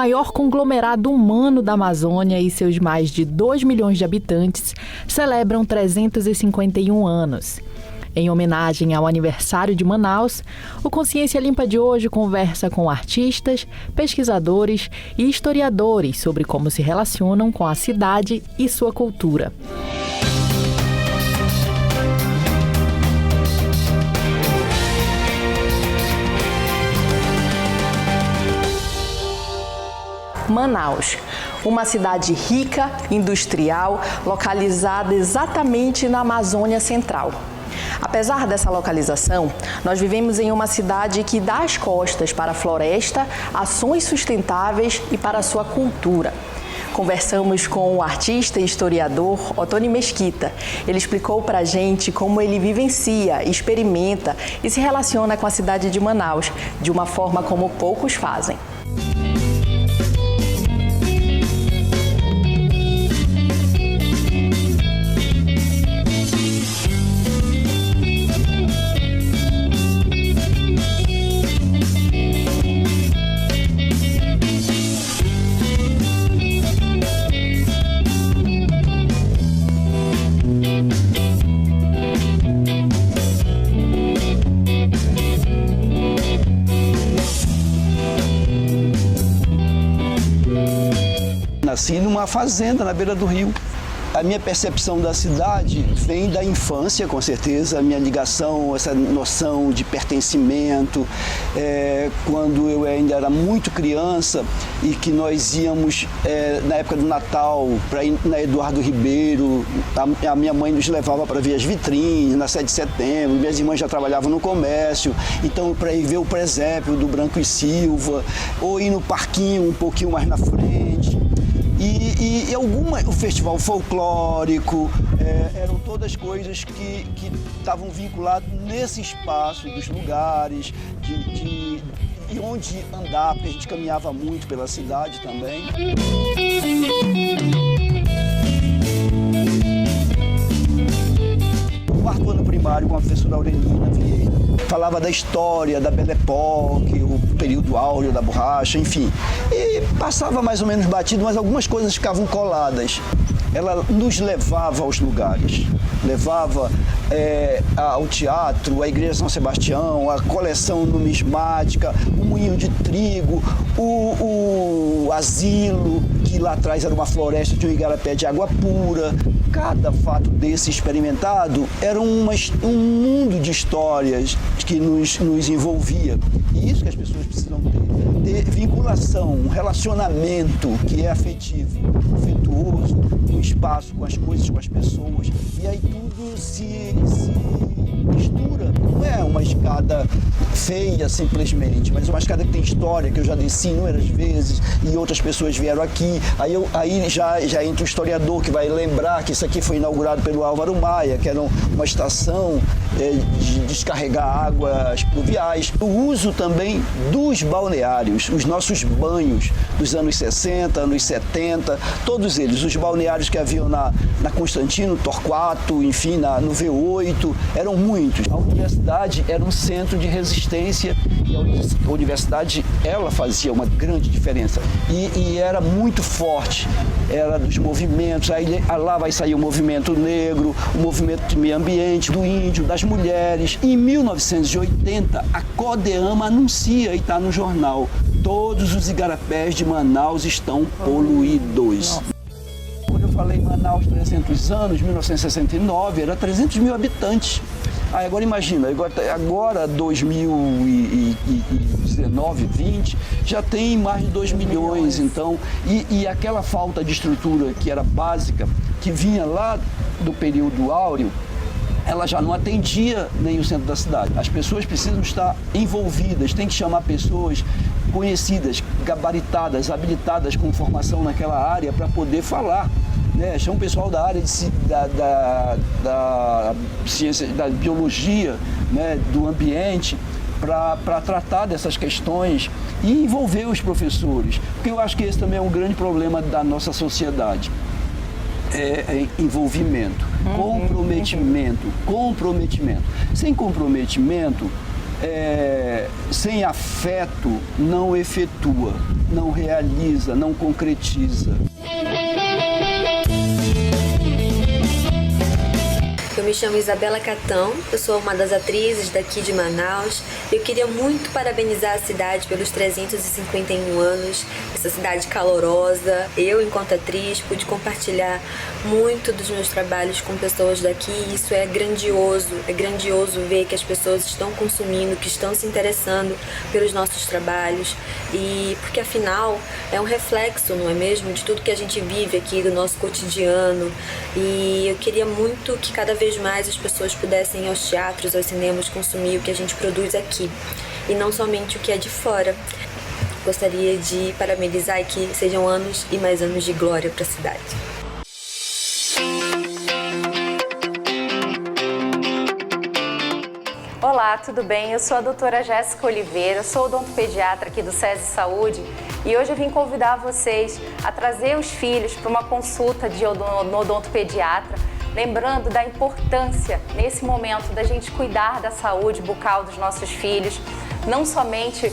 maior conglomerado humano da Amazônia e seus mais de 2 milhões de habitantes celebram 351 anos. Em homenagem ao aniversário de Manaus, o Consciência Limpa de hoje conversa com artistas, pesquisadores e historiadores sobre como se relacionam com a cidade e sua cultura. Manaus, uma cidade rica, industrial, localizada exatamente na Amazônia Central. Apesar dessa localização, nós vivemos em uma cidade que dá as costas para a floresta, ações sustentáveis e para a sua cultura. Conversamos com o artista e historiador Ottoni Mesquita. Ele explicou para a gente como ele vivencia, experimenta e se relaciona com a cidade de Manaus, de uma forma como poucos fazem. Nasci numa fazenda na beira do rio. A minha percepção da cidade vem da infância, com certeza, a minha ligação, essa noção de pertencimento. Quando eu ainda era muito criança e que nós íamos, na época do Natal, para ir na Eduardo Ribeiro, a minha mãe nos levava para ver as vitrines, na 7 de setembro, minhas irmãs já trabalhavam no comércio, então para ir ver o presépio do Branco e Silva, ou ir no parquinho um pouquinho mais na frente. E o festival folclórico, eram todas coisas que estavam vinculadas nesse espaço dos lugares, e onde andar, porque a gente caminhava muito pela cidade também. O quarto ano primário com a professora Aurelina Vieira. Falava da história, da Belle Époque, o período áureo da borracha, enfim. E passava mais ou menos batido, mas algumas coisas ficavam coladas. Ela nos levava aos lugares, levava ao teatro, à Igreja São Sebastião, a coleção numismática, o moinho de trigo, o asilo, que lá atrás era uma floresta de um igarapé de água pura. Cada fato desse experimentado era um mundo de histórias que nos envolvia. E isso que as pessoas precisam ter vinculação, um relacionamento que é afetivo, afetuoso, um espaço com as coisas, com as pessoas. E aí tudo se mistura. Não é uma escada feia simplesmente, mas uma escada que tem história, que eu já desci inúmeras vezes e outras pessoas vieram aqui. Aí já entra o historiador que vai lembrar que isso aqui foi inaugurado pelo Álvaro Maia, que era uma estação de descarregar águas pluviais. O uso também dos balneários, os nossos banhos dos anos 60, anos 70, todos eles, os balneários que haviam na Constantino, Torquato, enfim, no V8, eram muitos. A universidade era um centro de resistência e a universidade, ela fazia uma grande diferença e era muito forte, era dos movimentos, aí lá vai sair o movimento negro, o movimento de meio ambiente, do índio, das mulheres. Em 1980, a CODEAMA anuncia, e está no jornal, todos os igarapés de Manaus estão poluídos. Quando eu falei Manaus 300 anos, 1969, era 300 mil habitantes. Agora imagina, agora 2019, 20, já tem mais de 2 milhões, então, e aquela falta de estrutura que era básica, que vinha lá do período áureo, ela já não atendia nem o centro da cidade. As pessoas precisam estar envolvidas, tem que chamar pessoas conhecidas, gabaritadas, habilitadas com formação naquela área para poder falar. Chama o pessoal da área da ciência, da biologia, do ambiente, para tratar dessas questões e envolver os professores. Porque eu acho que esse também é um grande problema da nossa sociedade. Envolvimento, comprometimento. Sem comprometimento, sem afeto não efetua, não realiza, não concretiza. Eu me chamo Isabela Catão, eu sou uma das atrizes daqui de Manaus. Eu queria muito parabenizar a cidade pelos 351 anos, essa cidade calorosa. Eu, enquanto atriz, pude compartilhar muito dos meus trabalhos com pessoas daqui. Isso é grandioso ver que as pessoas estão consumindo, que estão se interessando pelos nossos trabalhos. E porque afinal é um reflexo, não é mesmo, de tudo que a gente vive aqui, do nosso cotidiano. E eu queria muito que cada vez mais as pessoas pudessem ir aos teatros, aos cinemas, consumir o que a gente produz aqui e não somente o que é de fora. Gostaria de parabenizar e que sejam anos e mais anos de glória para a cidade. Olá, tudo bem? Eu sou a doutora Jéssica Oliveira, sou odontopediatra aqui do SESI Saúde e hoje eu vim convidar vocês a trazer os filhos para uma consulta no odontopediatra, lembrando da importância, nesse momento, da gente cuidar da saúde bucal dos nossos filhos, não somente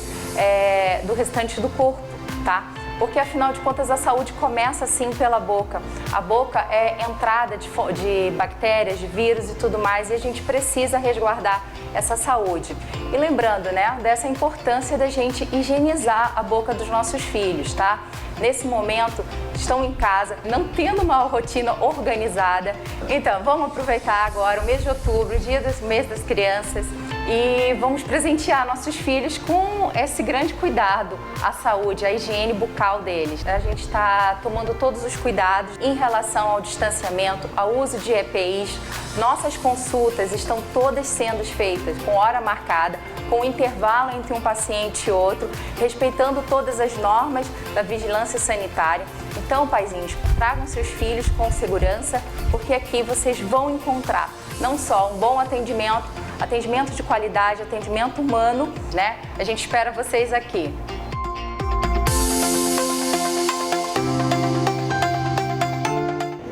do restante do corpo, tá? Porque, afinal de contas, a saúde começa, sim, pela boca. A boca é entrada de bactérias, de vírus e tudo mais, e a gente precisa resguardar essa saúde. E lembrando, né, dessa importância da gente higienizar a boca dos nossos filhos, tá? Nesse momento, estão em casa, não tendo uma rotina organizada. Então, vamos aproveitar agora o mês de outubro, o mês das crianças, e vamos presentear nossos filhos com esse grande cuidado à saúde, à higiene bucal deles. A gente está tomando todos os cuidados em relação ao distanciamento, ao uso de EPIs. Nossas consultas estão todas sendo feitas com hora marcada, com intervalo entre um paciente e outro, respeitando todas as normas da vigilância sanitária. Então, paizinhos, tragam seus filhos com segurança, porque aqui vocês vão encontrar não só um bom atendimento de qualidade, atendimento humano, né? A gente espera vocês aqui.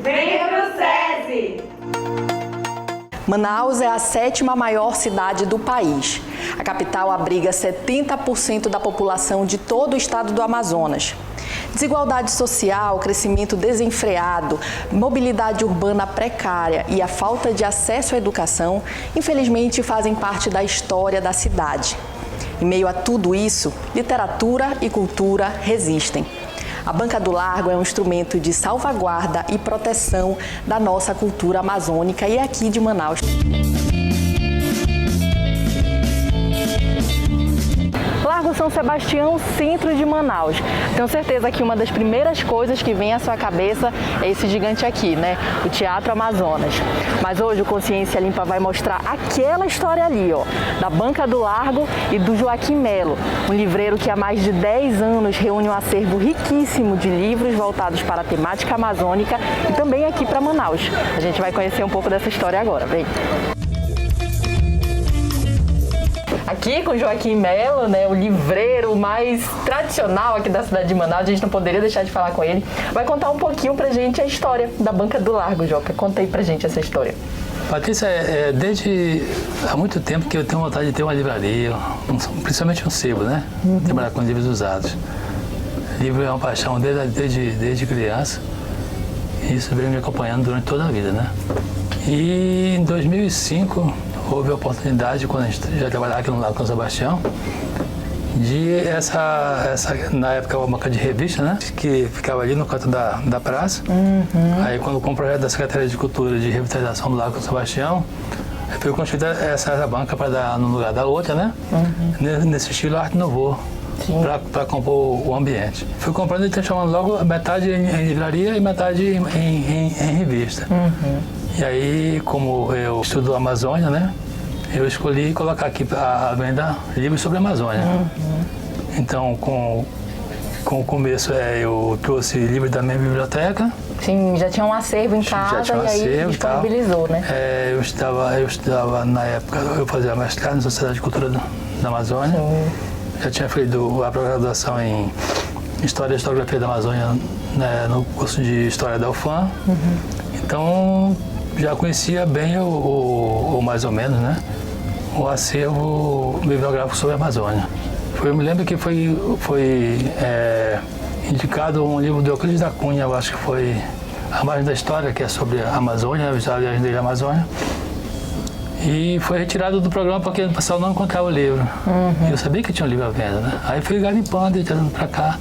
Venha pro SESI! Manaus é a 7ª maior cidade do país. A capital abriga 70% da população de todo o estado do Amazonas. Desigualdade social, crescimento desenfreado, mobilidade urbana precária e a falta de acesso à educação, infelizmente, fazem parte da história da cidade. Em meio a tudo isso, literatura e cultura resistem. A Banca do Largo é um instrumento de salvaguarda e proteção da nossa cultura amazônica e aqui de Manaus. Largo São Sebastião, centro de Manaus. Tenho certeza que uma das primeiras coisas que vem à sua cabeça é esse gigante aqui, né? O Teatro Amazonas. Mas hoje o Consciência Limpa vai mostrar aquela história ali, ó, da Banca do Largo e do Joaquim Melo, um livreiro que há mais de 10 anos reúne um acervo riquíssimo de livros voltados para a temática amazônica e também aqui para Manaus. A gente vai conhecer um pouco dessa história agora, vem! Aqui com o Joaquim Melo, né, o livreiro mais tradicional aqui da cidade de Manaus, a gente não poderia deixar de falar com ele. Vai contar um pouquinho pra gente a história da Banca do Largo, Joca. Conta aí pra gente essa história. Patrícia, desde há muito tempo que eu tenho vontade de ter uma livraria, principalmente um sebo, né? Trabalhar com livros usados. Livro é uma paixão desde criança. E isso veio me acompanhando durante toda a vida, né? E em 2005 houve a oportunidade, quando a gente já trabalhava aqui no Largo São Sebastião, de na época, uma banca de revista, né? Que ficava ali no canto da praça. Aí, quando com o projeto da Secretaria de Cultura de Revitalização do Largo São Sebastião, foi construída essa banca para dar no lugar da outra, né? Nesse estilo Arte Nouveau, para compor o ambiente. Fui comprando e transformando logo metade em livraria e metade em revista. E aí, como eu estudo a Amazônia, né? Eu escolhi colocar aqui à venda livros sobre a Amazônia. Então, com o começo, eu trouxe livros da minha biblioteca. Sim, já tinha um acervo em casa e aí disponibilizou, né? Eu estudava, na época, eu fazia mestrado na Sociedade de Cultura da Amazônia. Já tinha feito a graduação em História e Historiografia da Amazônia, né, no curso de História da UFAM. Então, já conhecia bem, ou mais ou menos, né, o acervo bibliográfico sobre a Amazônia. Eu me lembro que foi indicado um livro do Euclides da Cunha, eu acho que foi A Margem da História, que é sobre a Amazônia, a viagem dele à Amazônia. E foi retirado do programa porque o pessoal não encontrava o livro. E eu sabia que tinha um livro à venda, né? Aí fui garimpando e trazendo para cá.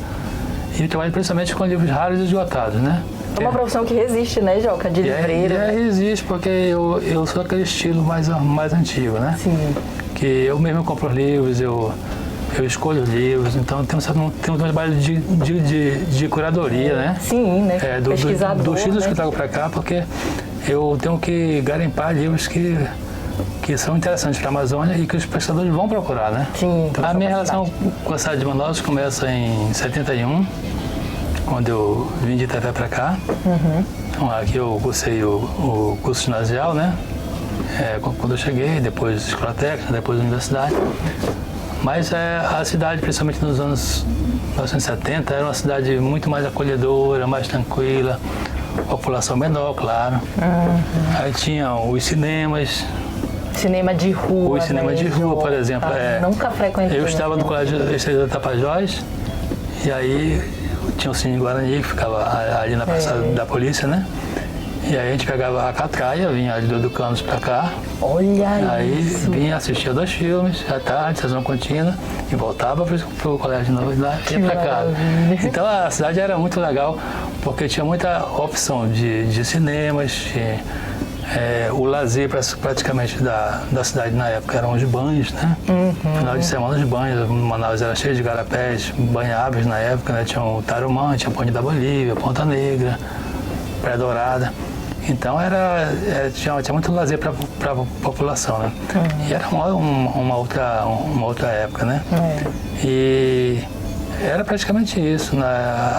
E eu trabalho principalmente com livros raros e esgotados, né? É uma profissão que resiste, né, Joca? De livreiro. Resiste porque eu sou aquele estilo mais antigo, né? Sim. Que eu mesmo compro os livros, eu escolho os livros, então tem um trabalho de curadoria, né? Sim, né? Pesquisador, dos títulos, né, que eu né? trago para cá, porque eu tenho que garimpar livros que são interessantes para a Amazônia e que os pesquisadores vão procurar, né? Sim. A minha relação com a cidade de Manaus começa em 71, quando eu vim de Itapé para cá. Então, aqui eu cursei o curso ginasial, né? Quando eu cheguei, depois escola técnica, depois universidade. Mas a cidade, principalmente nos anos 1970, era uma cidade muito mais acolhedora, mais tranquila, população menor, claro. Aí tinha os cinemas. Cinema de rua. O cinema, né, de rua, por exemplo. Nunca frequentei. Eu estava no Colégio Estadual Tapajós, e aí tinha o Cine Guarani, que ficava ali na praça da polícia, né? E aí a gente pegava a catraia, vinha de do Canos pra cá. Olha aí isso. Vinha assistir 2 filmes, à tarde, sessão contínua, e voltava pro colégio de novo e ia pra casa. Então a cidade era muito legal, porque tinha muita opção de cinemas, o lazer praticamente da cidade na época eram os banhos, né? Final de semana os banhos, Manaus era cheio de garapés, banháveis na época, né? Tinha o Tarumã, tinha Ponte da Bolívia, Ponta Negra, Praia Dourada. Então tinha muito lazer para a população, né? E era uma outra época, né? E era praticamente isso, né?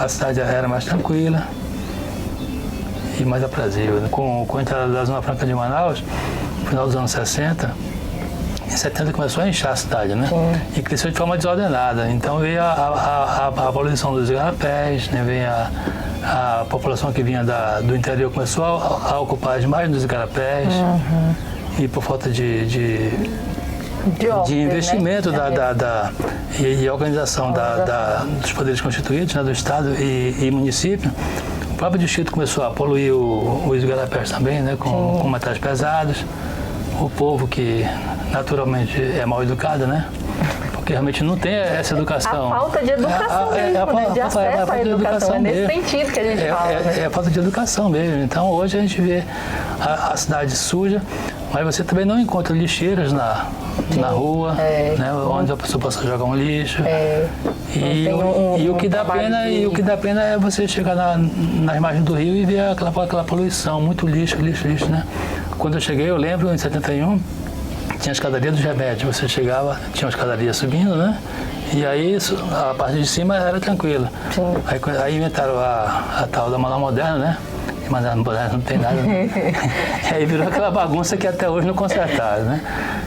A cidade era mais tranquila e mais aprazível, né? Com a entrada da Zona Franca de Manaus, no final dos anos 60, em 70 começou a inchar a cidade, né? E cresceu de forma desordenada. Então veio a valorização dos igarapés, né? Veio a população que vinha do interior começou a ocupar as margens dos igarapés. E por falta de investimento, né? E organização dos poderes constituídos, né? Do Estado e município, o próprio distrito começou a poluir os igarapés também, né? Com metais pesados. O povo que naturalmente é mal educado, né? Porque realmente não tem essa educação. A falta de educação mesmo, né? De acesso à educação. É nesse sentido que a gente fala. É a falta de educação mesmo. Então hoje a gente vê a cidade suja, mas você também não encontra lixeiras na rua, né? Onde a pessoa possa jogar um lixo. E o que dá pena é você chegar nas margens do rio e ver aquela poluição, muito lixo, né? Quando eu cheguei, eu lembro, em 71, tinha a escadaria dos remédios. Você chegava, tinha uma escadaria subindo, né? E aí a parte de cima era tranquila. Aí inventaram a tal da Manaus Moderna, né? E Manaus Moderna não tem nada, né? E aí virou aquela bagunça que até hoje não consertaram, né?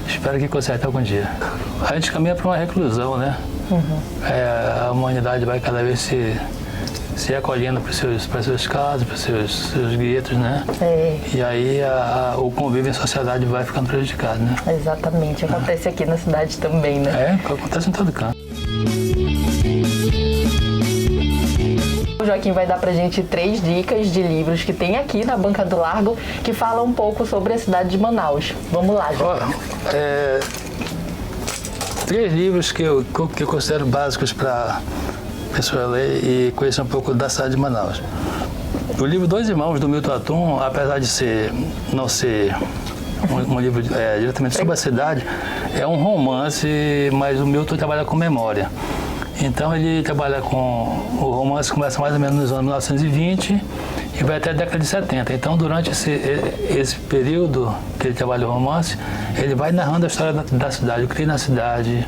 Espero que conserte algum dia. A gente caminha para uma reclusão, né? A humanidade vai cada vez se acolhendo para os seus casos, para os seus guetos, né? E aí o convívio em sociedade vai ficando prejudicado, né? Exatamente. Acontece aqui na cidade também, né? Acontece em todo canto. O Joaquim vai dar pra gente 3 dicas de livros que tem aqui na Banca do Largo que falam um pouco sobre a cidade de Manaus. Vamos lá, Joaquim. 3 livros que eu considero básicos para pessoa ler e conhecer um pouco da cidade de Manaus. O livro Dois Irmãos, do Milton Atum, apesar de não ser um livro diretamente sobre a cidade, é um romance, mas o Milton trabalha com memória. Então ele trabalha com... O romance começa mais ou menos nos anos 1920 e vai até a década de 70. Então durante esse período que ele trabalha o romance, ele vai narrando a história da cidade, o que tem na cidade.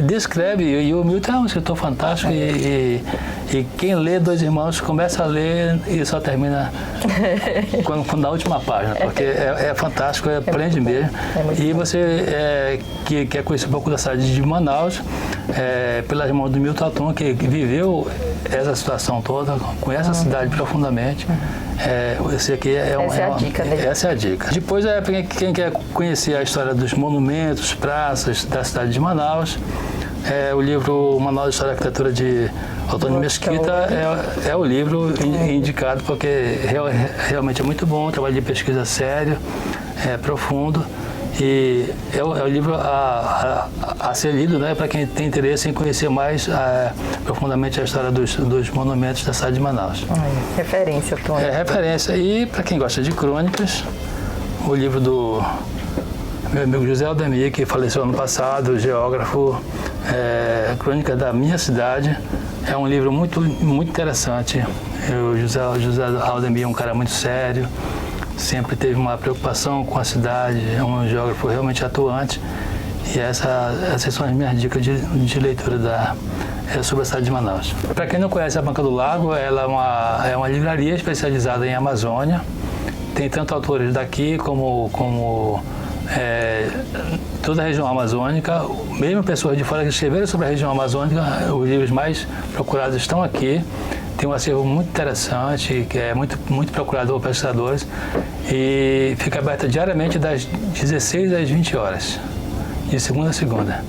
Descreve, e o Milton é um escritor fantástico e quem lê Dois Irmãos começa a ler e só termina na última página, porque é fantástico, prende mesmo. E você que quer conhecer um pouco da cidade de Manaus, pelas mãos do Milton Atum, que viveu essa situação toda, conhece a cidade profundamente, Esse aqui Essa é a dica, né? Essa é a dica. Depois, para quem quer conhecer a história dos monumentos, praças da cidade de Manaus, o livro Manual de História e Arquitetura de Antônio Mesquita é o livro indicado, porque realmente é muito bom, um trabalho de pesquisa sério, profundo, e é o livro a ser lido, né, para quem tem interesse em conhecer mais profundamente a história dos monumentos da cidade de Manaus. Referência, Tony. É referência. E para quem gosta de crônicas, o livro do meu amigo José Aldemir, que faleceu ano passado, geógrafo, Crônica da Minha Cidade, é um livro muito, muito interessante. O José Aldemir é um cara muito sério, sempre teve uma preocupação com a cidade, é um geógrafo realmente atuante. E essas são as minhas dicas de leitura sobre a cidade de Manaus. Para quem não conhece a Banca do Lago, ela é uma livraria especializada em Amazônia. Tem tanto autores daqui como toda a região amazônica, mesmo pessoas de fora que escreveram sobre a região amazônica, os livros mais procurados estão aqui. Tem um acervo muito interessante, que é muito, muito procurado por pesquisadores, e fica aberta diariamente das 16 às 20 horas, de segunda a segunda.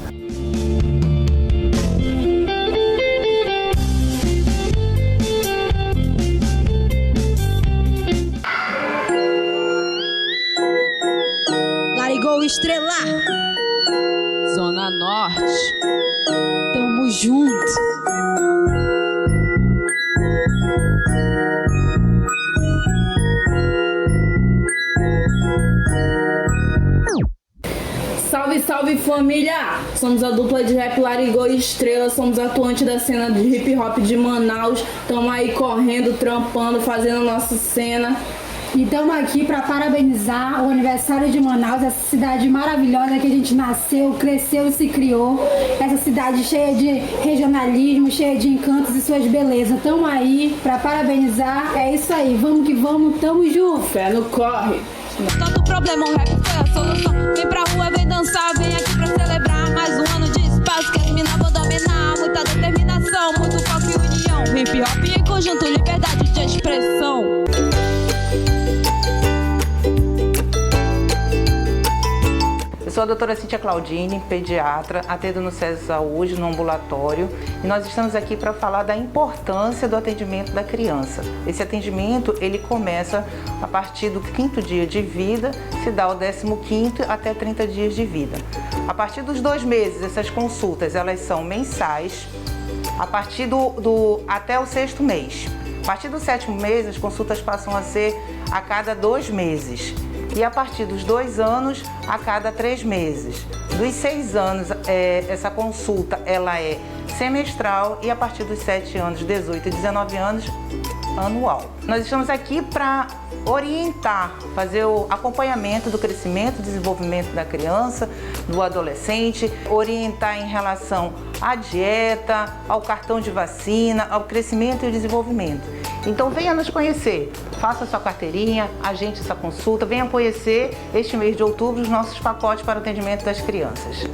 Larigou Estrelar, Zona Norte, tamo junto. Salve, salve família! Somos a dupla de rap Larigou e Estrela, somos atuantes da cena de hip hop de Manaus. Tamo aí correndo, trampando, fazendo nossa cena. E estamos aqui para parabenizar o aniversário de Manaus, essa cidade maravilhosa que a gente nasceu, cresceu e se criou. Essa cidade cheia de regionalismo, cheia de encantos e suas belezas. Estamos aí para parabenizar. É isso aí, vamos que vamos, tamo junto. Fé no corre. Todo problema, o rap foi a solução. Vem pra rua, vem dançar, vem aqui pra celebrar. Mais um ano de espaço que as minas vão dominar. Muita determinação, muito foco e união. Hip hop em conjunto, liberdade de expressão. Eu sou a doutora Cíntia Claudine, pediatra, atendo no SESI Saúde, no ambulatório, e nós estamos aqui para falar da importância do atendimento da criança. Esse atendimento, ele começa a partir do 5º dia de vida, se dá ao 15º até 30 dias de vida. A partir dos 2 meses, essas consultas, elas são mensais, a partir até o 6º mês. A partir do 7º mês, as consultas passam a ser a cada 2 meses. E a partir dos 2 anos, a cada 3 meses. Dos 6 anos, essa consulta ela é semestral e a partir dos 7 anos, 18 e 19 anos, anual. Nós estamos aqui para orientar, fazer o acompanhamento do crescimento e desenvolvimento da criança, do adolescente, orientar em relação à dieta, ao cartão de vacina, ao crescimento e desenvolvimento. Então venha nos conhecer, faça sua carteirinha, agende essa consulta, venha conhecer este mês de outubro os nossos pacotes para o atendimento das crianças.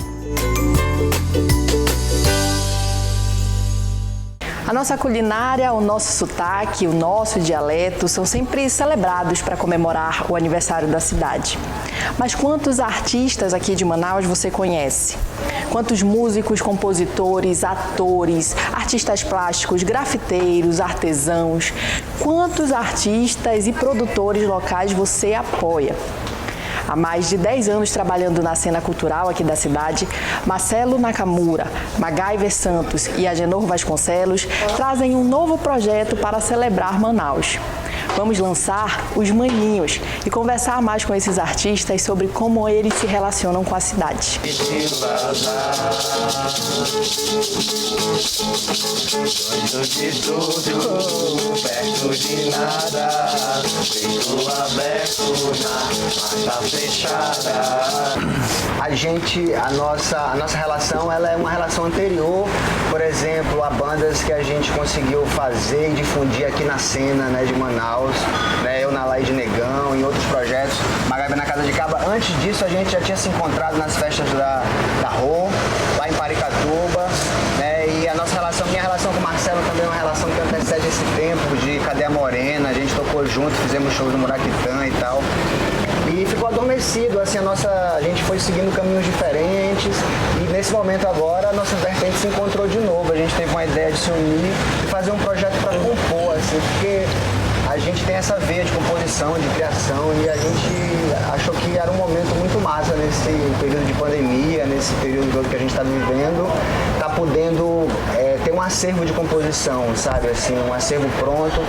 A nossa culinária, o nosso sotaque, o nosso dialeto são sempre celebrados para comemorar o aniversário da cidade. Mas quantos artistas aqui de Manaus você conhece? Quantos músicos, compositores, atores, artistas plásticos, grafiteiros, artesãos? Quantos artistas e produtores locais você apoia? Há mais de 10 anos trabalhando na cena cultural aqui da cidade, Marcelo Nakamura, MacGyver Santos e Agenor Vasconcelos trazem um novo projeto para celebrar Manaus. Vamos lançar Os Maninhos e conversar mais com esses artistas sobre como eles se relacionam com a cidade. A nossa relação ela é uma relação anterior, por exemplo, a bandas que a gente conseguiu fazer e difundir aqui na cena, né, de Manaus, né, eu na Laide Negão, em outros projetos, MacGyver na Casa de Caba. Antes disso a gente já tinha se encontrado nas festas da Rô, lá em Paricatuba, né, e minha relação com o Marcelo também é uma relação que antecede esse tempo de Cadeia Morena, a gente tocou junto junto, fizemos shows no Muraquitã e tal. E ficou adormecido, assim, a gente foi seguindo caminhos diferentes e nesse momento agora a nossa vertente se encontrou de novo. A gente teve uma ideia de se unir e fazer um projeto para compor, assim, porque a gente tem essa veia de composição, de criação e a gente achou que era um momento muito massa nesse período de pandemia, nesse período todo que a gente está vivendo, tá podendo ter um acervo de composição, sabe, assim, um acervo pronto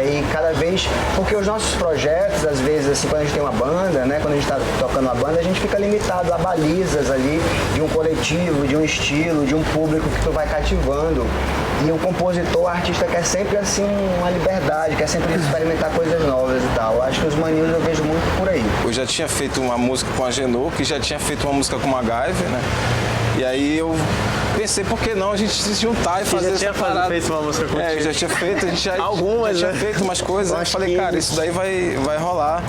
e cada vez, porque os nossos projetos, às vezes, assim, quando a gente tem uma banda, né, quando a gente está tocando uma banda, a gente fica limitado a balizas ali de um coletivo, de um estilo, de um público que tu vai cativando. E o compositor, o artista quer sempre assim uma liberdade, quer sempre experimentar coisas novas e tal. Acho que os Maninhos eu vejo muito por aí. Eu já tinha feito uma música com a Genô, que já tinha feito uma música com a MacGyver, né? E aí eu pensei, por que não a gente se juntar e fazer essa parada. Feito uma música contigo. Eu já tinha feito, a gente já, algumas, já tinha feito umas coisas. Eu falei, cara, isso daí vai rolar.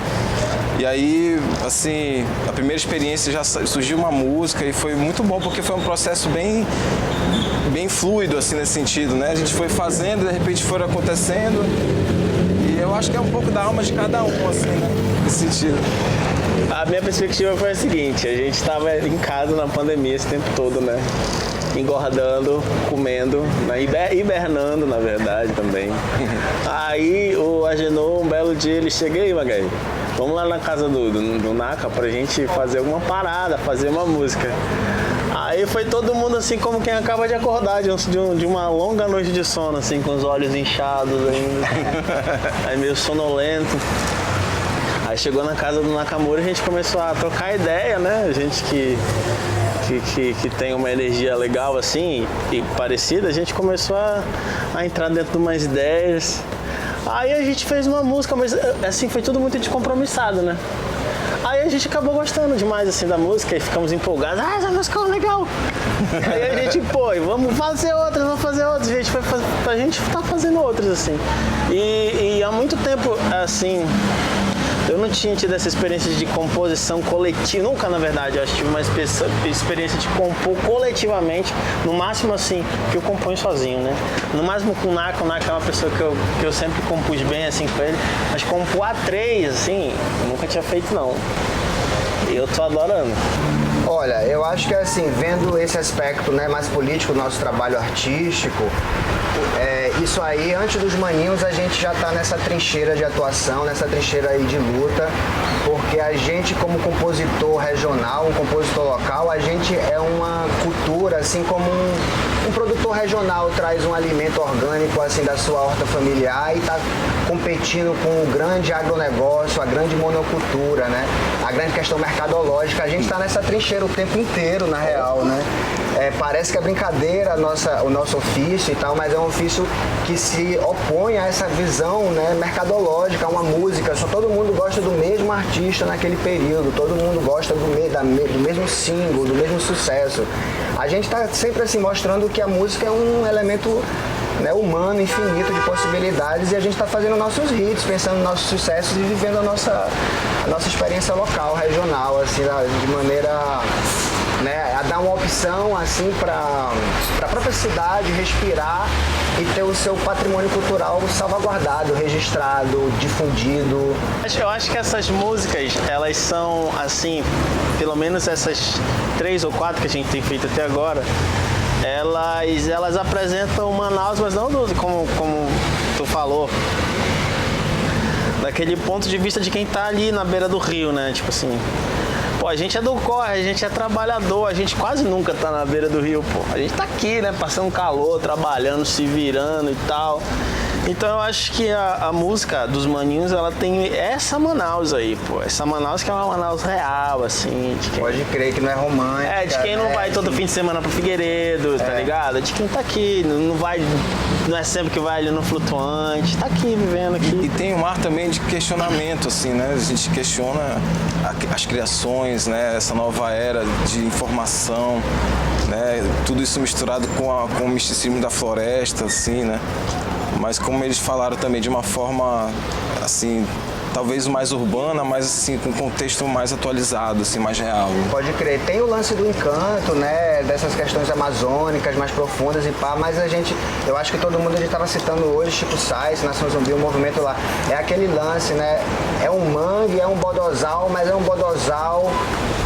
E aí, assim, a primeira experiência já surgiu uma música e foi muito bom, porque foi um processo bem fluido, assim, nesse sentido, né? A gente foi fazendo, de repente foram acontecendo. E eu acho que é um pouco da alma de cada um, assim, né? Nesse sentido. A minha perspectiva foi a seguinte, a gente estava em casa na pandemia esse tempo todo, né? Engordando, comendo, né? Hibernando, na verdade, também. Aí o Agenor, um belo dia, ele chega aí, Magai, vamos lá na casa do Naka pra gente fazer alguma parada, fazer uma música. Aí foi todo mundo assim como quem acaba de acordar de uma longa noite de sono, assim, com os olhos inchados ainda. Aí meio sonolento. Aí chegou na casa do Nakamura e a gente começou a trocar ideia, né? A gente que tem uma energia legal assim e parecida, a gente começou a entrar dentro de umas ideias. Aí a gente fez uma música, mas assim, foi tudo muito descompromissado, né? Aí a gente acabou gostando demais assim da música e ficamos empolgados. Ah, essa música é legal! Aí a gente, vamos fazer outras. A gente foi pra gente tá fazendo outras, assim. E há muito tempo, assim, eu não tinha tido essa experiência de composição coletiva, nunca, na verdade, eu acho que tive uma experiência de compor coletivamente, no máximo, assim, que eu componho sozinho, né? No máximo com o Naka é uma pessoa que eu sempre compus bem, assim, com ele, mas compor a três, assim, eu nunca tinha feito, não. E eu tô adorando. Olha, eu acho que, assim, vendo esse aspecto, né, mais político do nosso trabalho artístico, isso aí, antes dos Maninhos, a gente já está nessa trincheira de atuação, nessa trincheira aí de luta, porque a gente, como compositor regional, um compositor local, a gente é uma cultura, assim como um produtor regional traz um alimento orgânico, assim, da sua horta familiar e está competindo com o grande agronegócio, a grande monocultura, né? A grande questão mercadológica. A gente está nessa trincheira o tempo inteiro, na real, né? Parece que é brincadeira o nosso ofício e tal, mas é um ofício que se opõe a essa visão, né, mercadológica, a uma música. Só todo mundo gosta do mesmo artista naquele período, todo mundo gosta do mesmo single, do mesmo sucesso. A gente está sempre assim mostrando que a música é um elemento, né, humano, infinito de possibilidades, e a gente está fazendo nossos hits, pensando nos nossos sucessos e vivendo a nossa experiência local, regional, assim, de maneira, né, a dar uma opção assim para a própria cidade respirar e ter o seu patrimônio cultural salvaguardado, registrado, difundido. Eu acho que essas músicas, elas são assim, pelo menos essas 3 ou 4 que a gente tem feito até agora, elas apresentam Manaus, mas não como tu falou, daquele ponto de vista de quem tá ali na beira do rio, né? Tipo assim, a gente é do corre, a gente é trabalhador, a gente quase nunca tá na beira do rio, A gente tá aqui, né? Passando calor, trabalhando, se virando e tal. Então eu acho que a música dos Maninhos, ela tem essa Manaus aí, Essa Manaus que é uma Manaus real, assim. De quem... Pode crer que não é romântica. De quem não vai todo fim de semana pro Figueiredo, tá ligado? De quem tá aqui, não é sempre que vai ali no flutuante, tá aqui, vivendo aqui. E tem um ar também de questionamento, assim, né? A gente questiona as criações, né? Essa nova era de informação, né? Tudo isso misturado com o misticismo da floresta, assim, né? Mas como eles falaram também de uma forma, assim, talvez mais urbana, mas assim, com um contexto mais atualizado, assim, mais real. Pode crer. Tem o lance do encanto, né, dessas questões amazônicas mais profundas e pá, mas eu acho que todo mundo, a gente estava citando hoje, Chico Sainz, Nação Zumbi, o movimento lá, é aquele lance, né, é um mangue, é um bodozal, mas é um bodozal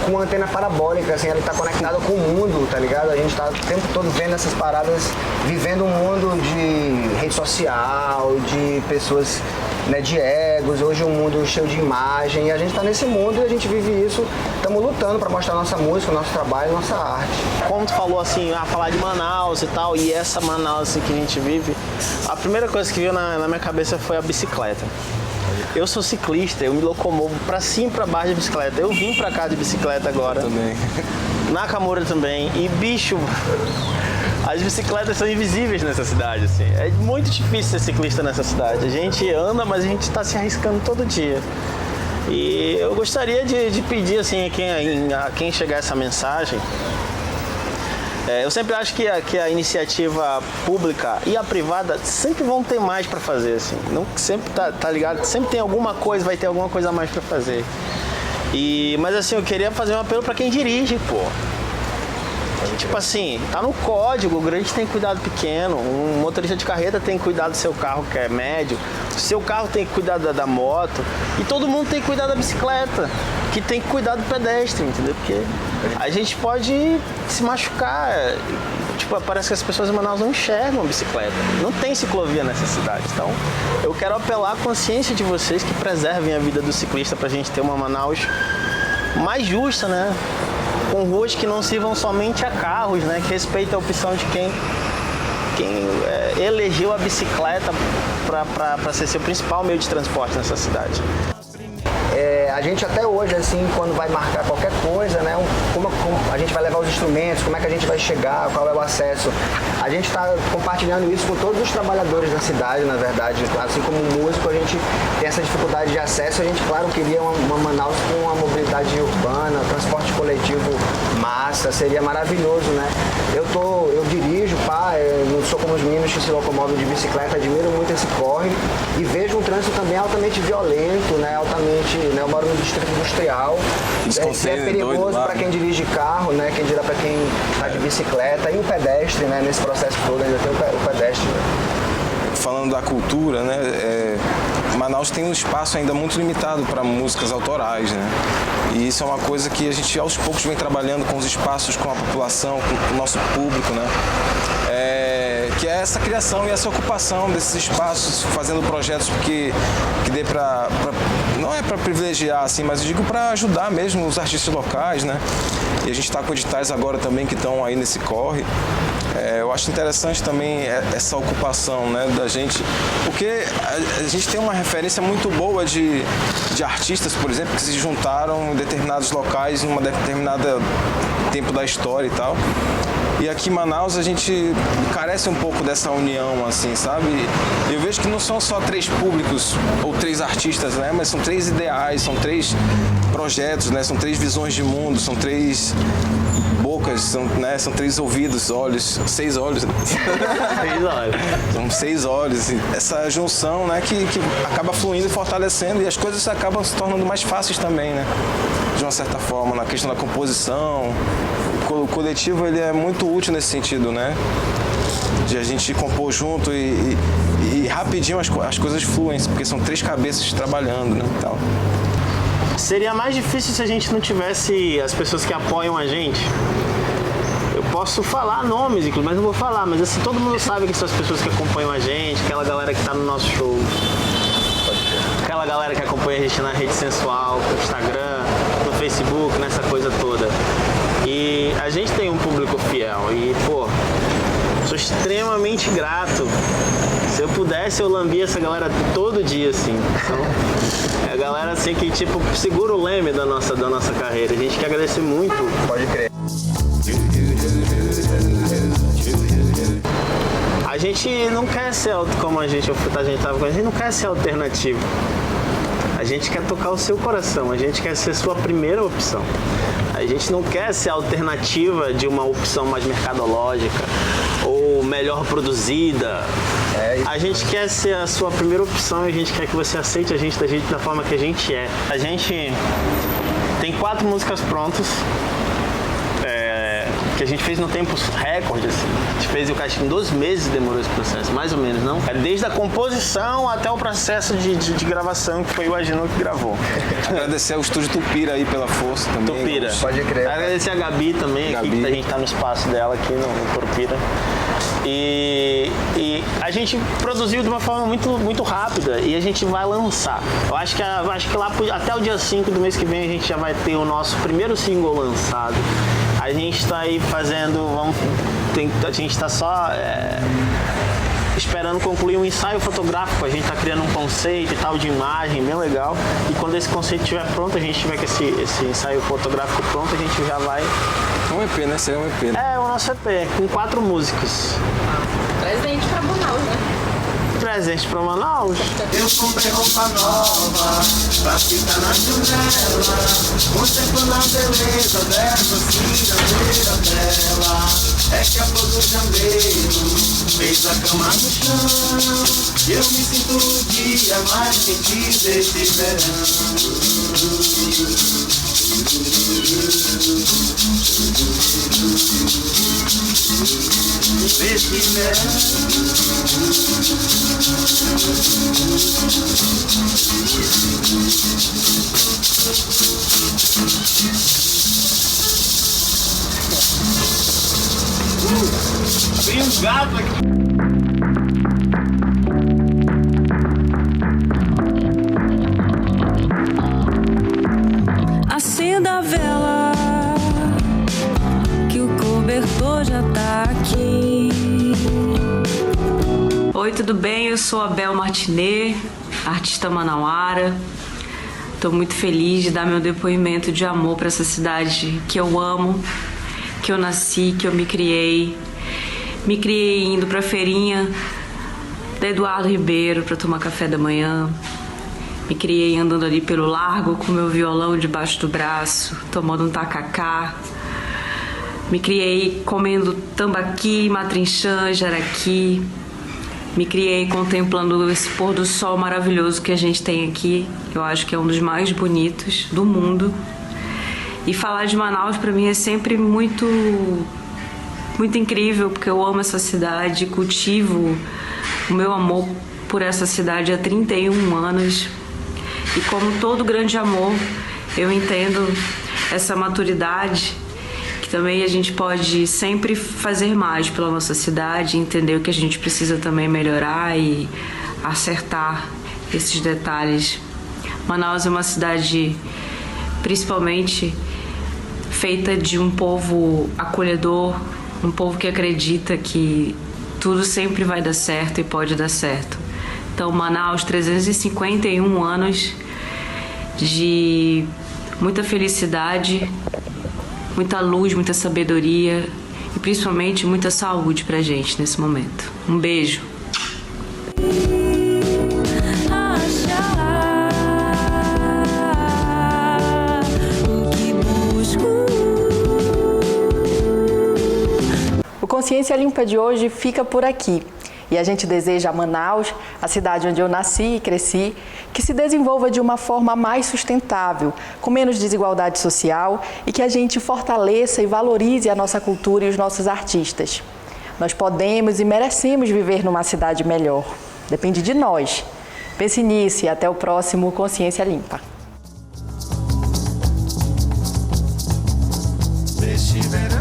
com antena parabólica, assim, ele tá conectado com o mundo, tá ligado? A gente tá o tempo todo vendo essas paradas, vivendo um mundo de rede social, de pessoas, né, de egos, hoje um mundo cheio de imagem, e a gente tá nesse mundo e a gente vive isso, estamos lutando para mostrar nossa música, nosso trabalho, nossa arte. Como tu falou assim, falar de Manaus e tal, e essa Manaus assim, que a gente vive, a primeira coisa que veio na minha cabeça foi a bicicleta. Eu sou ciclista, eu me locomovo pra cima e pra baixo de bicicleta. Eu vim pra cá de bicicleta agora. Também. Nakamura também. E, bicho, as bicicletas são invisíveis nessa cidade, assim. É muito difícil ser ciclista nessa cidade. A gente anda, mas a gente tá se arriscando todo dia. E eu gostaria de pedir, assim, a quem chegar essa mensagem. Eu sempre acho que a iniciativa pública e a privada sempre vão ter mais para fazer, assim. Não sempre tá ligado? Sempre tem alguma coisa, vai ter alguma coisa a mais para fazer. Mas assim, eu queria fazer um apelo para quem dirige, pô. Tipo assim, tá no código, o grande tem cuidado pequeno, um motorista de carreta tem que cuidar do seu carro que é médio, o seu carro tem que cuidar da moto, e todo mundo tem que cuidar da bicicleta, que tem que cuidar do pedestre, entendeu? Porque a gente pode se machucar, tipo, parece que as pessoas em Manaus não enxergam a bicicleta, não tem ciclovia nessa cidade, então eu quero apelar à consciência de vocês que preservem a vida do ciclista pra gente ter uma Manaus mais justa, né? Com ruas que não sirvam somente a carros, né? Que respeitem a opção de quem elegeu a bicicleta para ser seu principal meio de transporte nessa cidade. A gente até hoje, assim, quando vai marcar qualquer coisa, né, como a gente vai levar os instrumentos, como é que a gente vai chegar, qual é o acesso, a gente está compartilhando isso com todos os trabalhadores da cidade, na verdade. Assim como músico, a gente tem essa dificuldade de acesso, a gente, claro, queria uma Manaus com uma mobilidade urbana, transporte coletivo massa, seria maravilhoso, né? Eu dirijo, não sou como os meninos que se locomovem de bicicleta, admiro muito esse corre e vejo um trânsito também altamente violento, né? Eu moro no distrito industrial, é perigoso para quem dirige carro, né? Quem dirá para quem está de bicicleta e o pedestre, né? Nesse processo todo ainda tem o pedestre. Né? Falando da cultura, né? Manaus tem um espaço ainda muito limitado para músicas autorais, né? E isso é uma coisa que a gente aos poucos vem trabalhando com os espaços, com a população, com o nosso público, né? Que é essa criação e essa ocupação desses espaços, fazendo projetos que dê para não é para privilegiar assim, mas eu digo para ajudar mesmo os artistas locais, né? E a gente está com editais agora também que estão aí nesse corre. Eu acho interessante também essa ocupação, né, da gente, porque a gente tem uma referência muito boa de artistas, por exemplo, que se juntaram em determinados locais, numa determinada tempo da história e tal. E aqui em Manaus a gente carece um pouco dessa união, assim, sabe? Eu vejo que não são só 3 públicos ou 3 artistas, né? Mas são 3 ideais, são 3 projetos, né? São 3 visões de mundo, são 3 bocas, são 3 ouvidos, olhos, 6 olhos. 6 olhos. São 6 olhos. Essa junção, né, que acaba fluindo e fortalecendo e as coisas acabam se tornando mais fáceis também, né? De uma certa forma, na questão da composição. O coletivo ele é muito útil nesse sentido, né? De a gente compor junto e rapidinho as coisas fluem, porque são 3 cabeças trabalhando, né? Então. Seria mais difícil se a gente não tivesse as pessoas que apoiam a gente. Eu posso falar nomes, inclusive, mas não vou falar. Mas assim, todo mundo sabe que são as pessoas que acompanham a gente, aquela galera que tá no nosso show. Aquela galera que acompanha a gente na rede sensual, no Instagram, no Facebook, nessa coisa toda. E a gente tem um público fiel e, pô, sou extremamente grato. Se eu pudesse, eu lambia essa galera todo dia, assim. Então, é a galera, assim, que, tipo, segura o leme da nossa carreira. A gente quer agradecer muito. Pode crer. A gente não quer ser, como a gente não quer ser alternativo. A gente quer tocar o seu coração, a gente quer ser sua primeira opção. A gente não quer ser alternativa de uma opção mais mercadológica ou melhor produzida. A gente quer ser a sua primeira opção e a gente quer que você aceite a gente da forma que a gente é. A gente tem 4 músicas prontas. Que a gente fez no tempo recorde, assim. A gente fez, eu acho que em 12 meses demorou esse processo, mais ou menos, não? Desde a composição até o processo de gravação, que foi o Agenor que gravou. Agradecer ao Estúdio Tupira aí pela força também. Tupira. Pode crer. Agradecer a Gabi também, aqui, que a gente tá no espaço dela aqui no Tupira. E a gente produziu de uma forma muito rápida e a gente vai lançar. Eu acho que lá até o dia 5 do mês que vem a gente já vai ter o nosso primeiro single lançado. A gente está aí fazendo, a gente está só esperando concluir um ensaio fotográfico. A gente está criando um conceito e tal de imagem bem legal. E quando esse conceito estiver pronto, a gente tiver com esse ensaio fotográfico pronto, a gente já vai... É um EP, né? Seria um EP, né? É, o nosso EP, com 4 músicas. Presente pra Manaus, né? Presente pra Manaus. Eu comprei roupa nova pra ficar na janela, contemplando a beleza dessa cidadeira bela. É que a flor do jambeiro fez a cama no chão, e eu me sinto o dia mais quente deste verão. Deste Tem um gato aqui. Acenda a vela, que o cobertor já tá aqui. Oi, tudo bem? Eu sou a Bel Martinet, artista manauara. Estou muito feliz de dar meu depoimento de amor para essa cidade que eu amo, que eu nasci, que eu me criei. Me criei indo para a feirinha da Eduardo Ribeiro para tomar café da manhã. Me criei andando ali pelo largo com meu violão debaixo do braço, tomando um tacacá. Me criei comendo tambaqui, matrinchã, jaraqui. Me criei contemplando esse pôr do sol maravilhoso que a gente tem aqui. Eu acho que é um dos mais bonitos do mundo. E falar de Manaus para mim é sempre muito incrível, porque eu amo essa cidade, cultivo o meu amor por essa cidade há 31 anos. E como todo grande amor, eu entendo essa maturidade, que também a gente pode sempre fazer mais pela nossa cidade, entender o que a gente precisa também melhorar e acertar esses detalhes. Manaus é uma cidade principalmente feita de um povo acolhedor, um povo que acredita que tudo sempre vai dar certo e pode dar certo. Então, Manaus, 351 anos de muita felicidade, muita luz, muita sabedoria e principalmente muita saúde pra gente nesse momento. Um beijo. O Consciência Limpa de hoje fica por aqui. E a gente deseja a Manaus, a cidade onde eu nasci e cresci, que se desenvolva de uma forma mais sustentável, com menos desigualdade social e que a gente fortaleça e valorize a nossa cultura e os nossos artistas. Nós podemos e merecemos viver numa cidade melhor. Depende de nós. Pense nisso e até o próximo Consciência Limpa. Deste verão